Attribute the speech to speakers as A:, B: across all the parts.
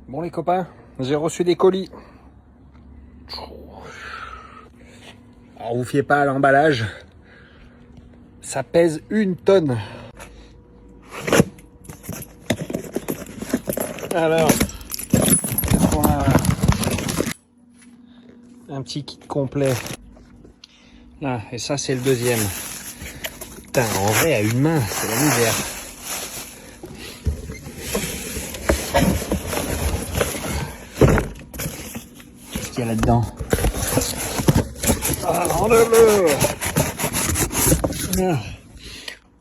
A: Bon les copains, j'ai reçu des colis. Alors vous fiez pas à l'emballage, ça pèse 1 tonne. Alors, on a un petit kit complet. Là, et ça c'est le deuxième. Putain, en vrai à une main, c'est la misère. Qu'est-ce qu'il y a là-dedans? Ah, enlève-le! Ah.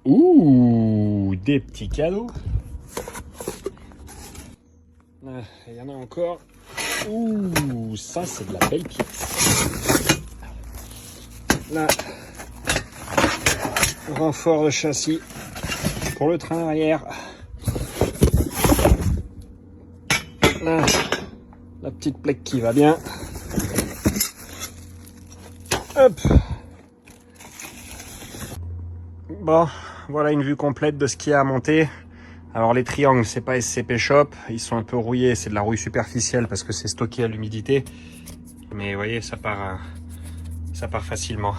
A: Ouh, des petits cadeaux. Ah, il y en a encore. Ouh, ça c'est de la belle pièce. Là, renfort de châssis pour le train arrière. Là, la petite plaque qui va bien. Hop. Bon, voilà une vue complète de ce qu'il y a à monter. Alors les triangles, c'est pas SCP Shop, ils sont un peu rouillés, c'est de la rouille superficielle parce que c'est stocké à l'humidité. Mais vous voyez, ça part facilement.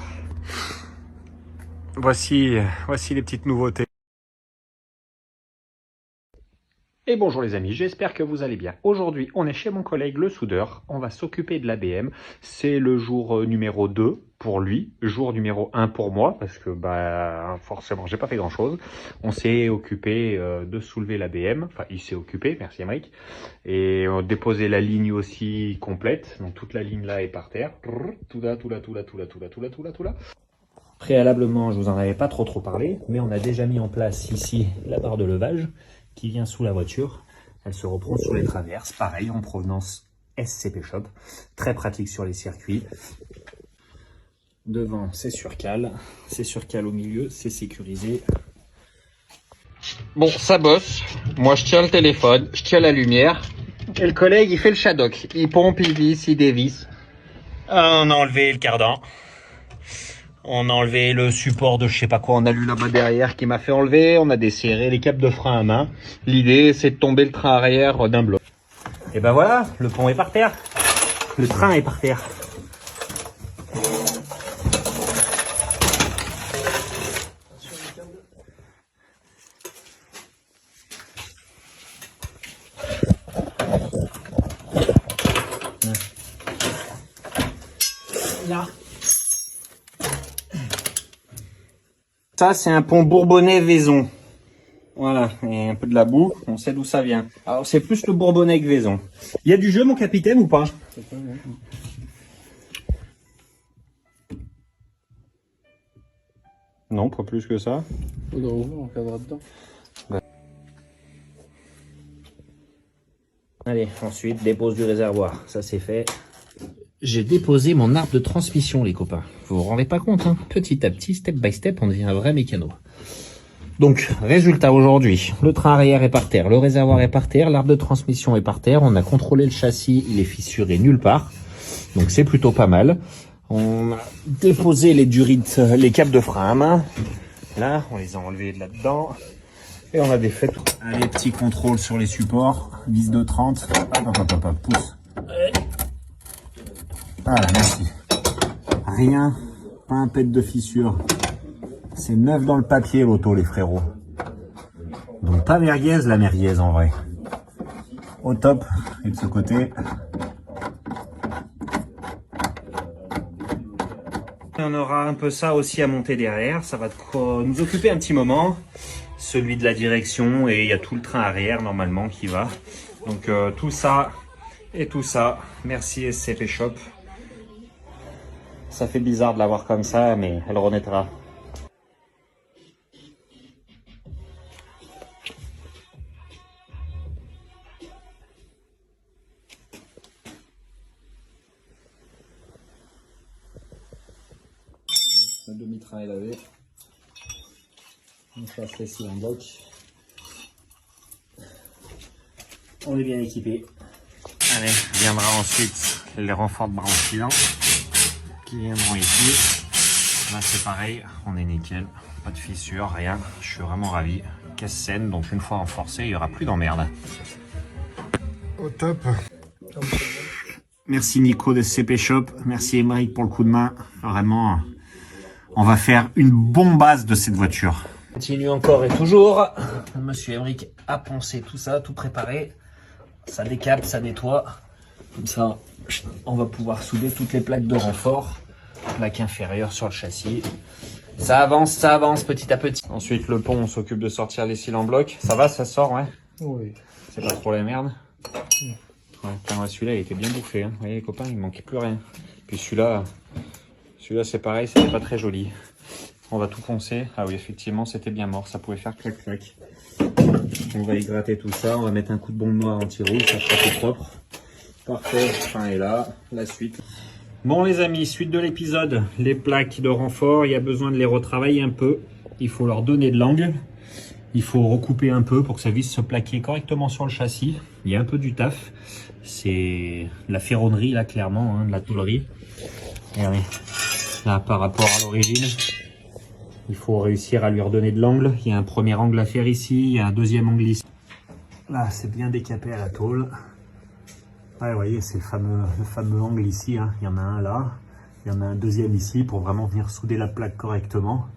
A: Voici les petites nouveautés. Et bonjour les amis, j'espère que vous allez bien. Aujourd'hui, on est chez mon collègue le soudeur. On va s'occuper de l'ABM. C'est le jour numéro 2 pour lui, jour numéro 1 pour moi, parce que forcément, j'ai pas fait grand-chose. On s'est occupé de soulever l'ABM. Enfin, il s'est occupé, merci Émeric. Et on a déposé la ligne aussi complète. Donc toute la ligne là est par terre. Tout là. Préalablement, je vous en avais pas trop parlé, mais on a déjà mis en place ici la barre de levage qui vient sous la voiture. Elle se reprend sur les traverses, pareil en provenance SCP Shop, très pratique sur les circuits. Devant c'est sur cale au milieu, c'est sécurisé. Bon, ça bosse. Moi je tiens le téléphone, je tiens la lumière, et le collègue il fait le shadok. Il pompe, il visse, il dévisse. On a enlevé le cardan. On a enlevé le support de je sais pas quoi, on a lu là-bas derrière qui m'a fait enlever. On a desserré les câbles de frein à main. L'idée, c'est de tomber le train arrière d'un bloc. Et ben voilà, le pont est par terre. Le train est par terre. Là. Ça, c'est un pont Bourbonnais-Vaison. Voilà, et un peu de la boue, on sait d'où ça vient. Alors, c'est plus le Bourbonnais que Vaison. Il y a du jeu, mon capitaine, ou pas? Non, pas plus que ça.
B: Faudra ouvrir, on cadra dedans.
A: Allez, ensuite, dépose du réservoir. Ça, c'est fait. J'ai déposé mon arbre de transmission, les copains. Vous vous rendez pas compte, hein? Petit à petit, step by step, on devient un vrai mécano. Donc, résultat aujourd'hui, le train arrière est par terre, le réservoir est par terre, l'arbre de transmission est par terre, on a contrôlé le châssis, il est fissuré nulle part. Donc c'est plutôt pas mal. On a déposé les durites, les câbles de frein à main. Là, on les a enlevés de là-dedans. Et on a défait les petits contrôles sur les supports. Vis de 30. Hop, pousse. Voilà, merci. Rien, pas un pet de fissure. C'est neuf dans le papier l'auto, les frérots. Donc pas merguez, la merguez en vrai. Au top. Et de ce côté. On aura un peu ça aussi à monter derrière. Ça va nous occuper un petit moment. Celui de la direction et il y a tout le train arrière normalement qui va. Donc tout ça et tout ça. Merci SCP Shop. Ça fait bizarre de l'avoir comme ça, mais elle renaîtra. Le demi-train est lavé. On passe ici en bloc. On est bien équipé. Allez, viendra ensuite les renforts de bras qui viendront ici. Là c'est pareil, on est nickel, pas de fissures, rien. Je suis vraiment ravi. Caisse saine, donc une fois renforcé, il n'y aura plus d'emmerde.
C: Au top.
A: Merci Nico de CP Shop. Merci Émeric pour le coup de main. Vraiment, on va faire une bombasse de cette voiture. Continue encore et toujours. Monsieur Émeric a poncé tout ça, tout préparé. Ça décape, ça nettoie. Comme ça, on va pouvoir souder toutes les plaques de renfort. Plaque inférieure sur le châssis. Ça avance petit à petit. Ensuite, le pont, on s'occupe de sortir les cils en bloc. Ça va, ça sort, ouais?
B: Oui.
A: C'est pas trop la merde. Ouais, tiens, celui-là, il était bien bouffé. Hein. Vous voyez, les copains, il manquait plus rien. Puis celui-là, c'est pareil, c'était pas très joli. On va tout poncer. Ah oui, effectivement, c'était bien mort. Ça pouvait faire clac-clac. On va y gratter tout ça. On va mettre un coup de bombe noire anti-rouille. Ça fera tout propre. Parfait. Fin est là. La suite. Bon, les amis, suite de l'épisode. Les plaques de renfort, il y a besoin de les retravailler un peu. Il faut leur donner de l'angle. Il faut recouper un peu pour que ça puisse se plaquer correctement sur le châssis. Il y a un peu du taf. C'est la ferronnerie, là, clairement, hein, de la tôlerie. Et oui. Là, par rapport à l'origine, il faut réussir à lui redonner de l'angle. Il y a un premier angle à faire ici, il y a un deuxième angle ici. Là, c'est bien décapé à la tôle. Ouais, vous voyez, c'est le fameux angle ici. Hein. Il y en a un là, il y en a un deuxième ici pour vraiment venir souder la plaque correctement.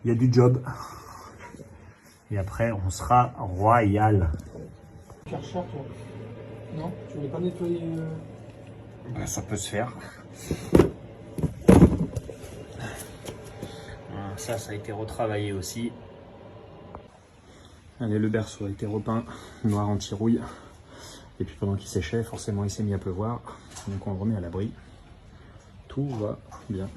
A: Il y a du job. Et après, on sera royal.
B: Karcher, toi. Non, tu voulais pas nettoyer
A: Ben, ça peut se faire. Voilà, ça a été retravaillé aussi. Allez, le berceau a été repeint, noir anti-rouille. Et puis pendant qu'il séchait, forcément il s'est mis à pleuvoir. Donc on le remet à l'abri. Tout va bien.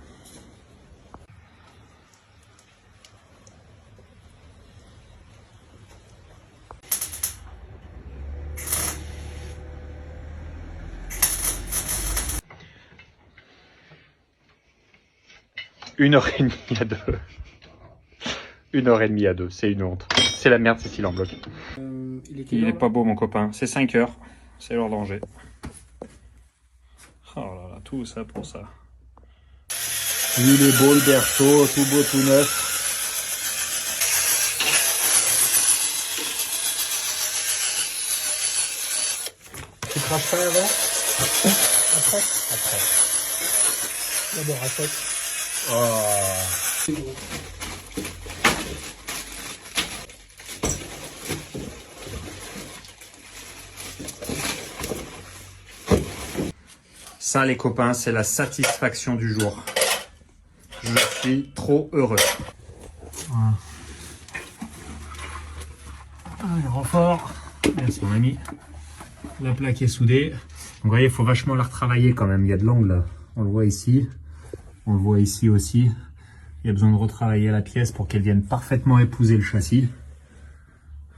A: Une heure et demie à deux. 1h30 à 2, c'est une honte. C'est la merde, Cécile en bloc. Il est pas beau, mon copain. C'est 5 heures. C'est l'heure danger. Oh là là, tout ça pour ça. Il est beau le berceau, tout beau, tout neuf.
B: Tu craches pas avant? Après? Après. D'abord à sec.
A: Oh. Ça, les copains, c'est la satisfaction du jour. Je suis trop heureux. Voilà. Le renfort. Merci mon ami. La plaque est soudée. Donc, vous voyez, il faut vachement la retravailler quand même. Il y a de l'angle là. On le voit ici. On le voit ici aussi. Il y a besoin de retravailler la pièce pour qu'elle vienne parfaitement épouser le châssis.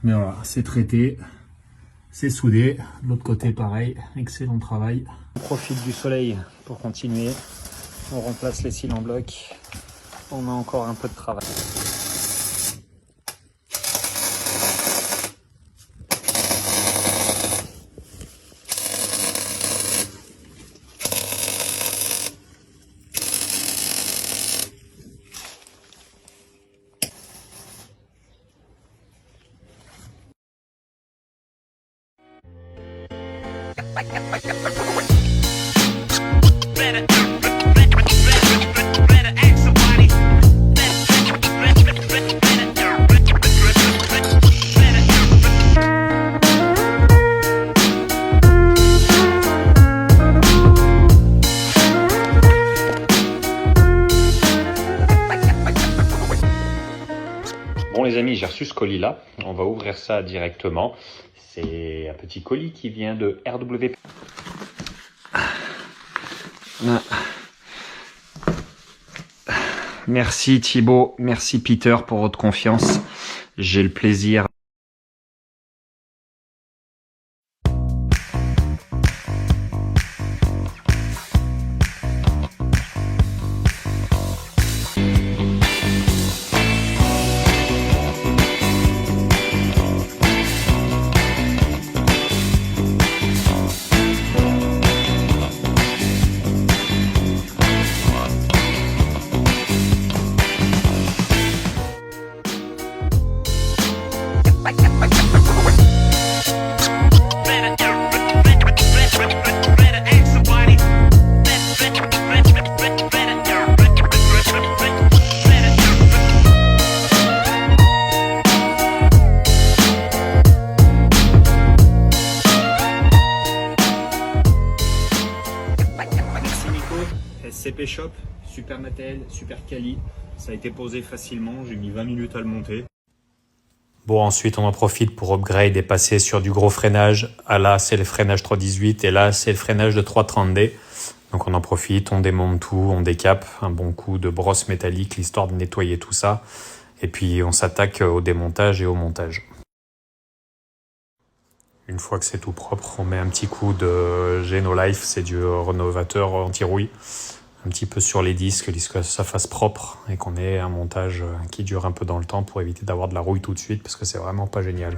A: Mais voilà, c'est traité. C'est soudé. De l'autre côté, pareil. Excellent travail. On profite du soleil pour continuer. On remplace les cils en bloc. On a encore un peu de travail. Bon les amis, j'ai reçu ce colis là, on va ouvrir ça directement. C'est un petit colis qui vient de RWP. Merci Thibaut, merci Peter pour votre confiance. J'ai le plaisir.
C: CP Shop, super matériel, super quali. Ça a été posé facilement, j'ai mis 20 minutes à le monter.
D: Bon, ensuite, on en profite pour upgrade et passer sur du gros freinage. Ah là, c'est le freinage 318 et là, c'est le freinage de 330D. Donc, on en profite, on démonte tout, on décape. Un bon coup de brosse métallique, l'histoire de nettoyer tout ça. Et puis, on s'attaque au démontage et au montage. Une fois que c'est tout propre, on met un petit coup de Genolife, c'est du rénovateur anti-rouille. Un petit peu sur les disques que ça fasse propre et qu'on ait un montage qui dure un peu dans le temps pour éviter d'avoir de la rouille tout de suite parce que c'est vraiment pas génial.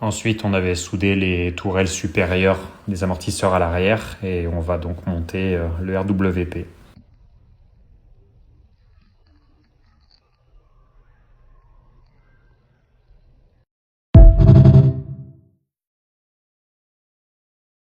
D: Ensuite, on avait soudé les tourelles supérieures des amortisseurs à l'arrière et on va donc monter le RWP.